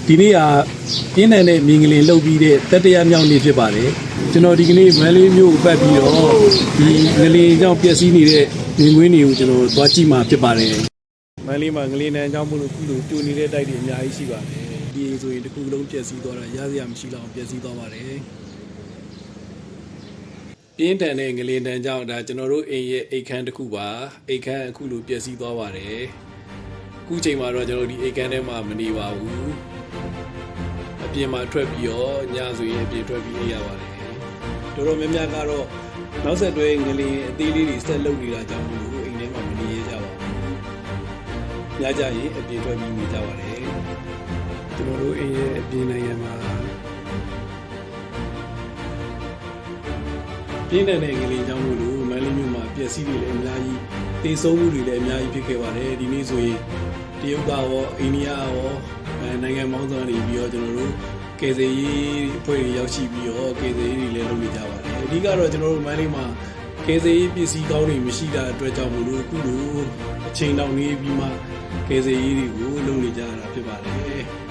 ဒီနေ့ကပြင်းထန်တဲ့မြင်ကလေးလှုပ်ပြီးတဲ့တတရမြောက်နေ့ဖြစ်ပါတယ်ကျွန်တော်ဒီကနေ့မန္တလေးမြို့ကိုပတ်ပြီးတော့ဒီငလင်းကြောင့်ပျက်စီးနေတဲ့မြင်ကွင်းတွေကိုကျွန်တော်သွားကြည့်မှာဖြစ်ပါတယ်မန္တလေးမှာငလင်းတန်းကြောင့်မလို့ခုလိုတူနေတဲ့တိုက်တွေအများကြီးရှိပါတယ်ဒီဆိုရင်တစ်ခုလုံးပျက်စီးသွားတာရစရာမရှိတော့ပျက်စီးသွားပါတယ်ပြင်းထန်တဲ့ငလင်းတန်းကြောင့်ဒါကျွန်တော်တို့အိမ်ရဲ့အိတ်ခမ်းတစ်ခုပါအိတ်ခမ်းအခုလိုပျက်စီးသွားပါတယ်အခုချိန်မှာတော့ကျွန်တော်ဒီအိတ်ခမ်းထဲမှာမနေပါဘူးအပြင်မှာထွက်ပြီးတော့ညဆိုရင်အပြင်ထွက်ပြီးနေရပါတယ်တော်တော်များများကတော့နောက်ဆက်တွဲငလင်းအသေးလေးတွေဆက်လုပ်နေတာကြောင့်မို့လို့အိမ်ထဲမှာမနေရကြပါဘူးညကြရင်အပြင်ထွက်ပြီးနေကြပါတယ်ကျွန်တော်တို့အိမ်ရဲ့အပြင်နိုင်ငံမှာပြင်းထန်တဲ့ငလင်းကြောင့်မို့လို့မန္တလေးမြို့မှာပျက်စီးတွေလည်းအများကြီးတေဆုံးမှုတွေလည်းအများကြီးဖြစ်ခဲ့ပါတယ်ဒီနေ့ဆိုရင်တရုတ်ကရောအိန္ဒိယရောနိုင်ငံပေါင်းစုံနေပြီးတော့ကျွန်တော်တို့ကယ်ဆယ်ရေးအဖွဲ့တွေရောက်ရှိပြီးတော့ကယ်ဆယ်ရေးတွေလည်းလုပ်နေကြပါတယ်အဓိကတော့ကျွန်တော်တို့မန္တလေးမှာကယ်ဆယ်ရေးပစ္စည်းကောင်းတွေမရှိတာအတွက်ကြောင့်မို့လို့အခုလိုအချိန်တောင်နေပြီးမှကယ်ဆယ်ရေးတွေကိုလုပ်နေကြတာဖြစ်ပါတယ်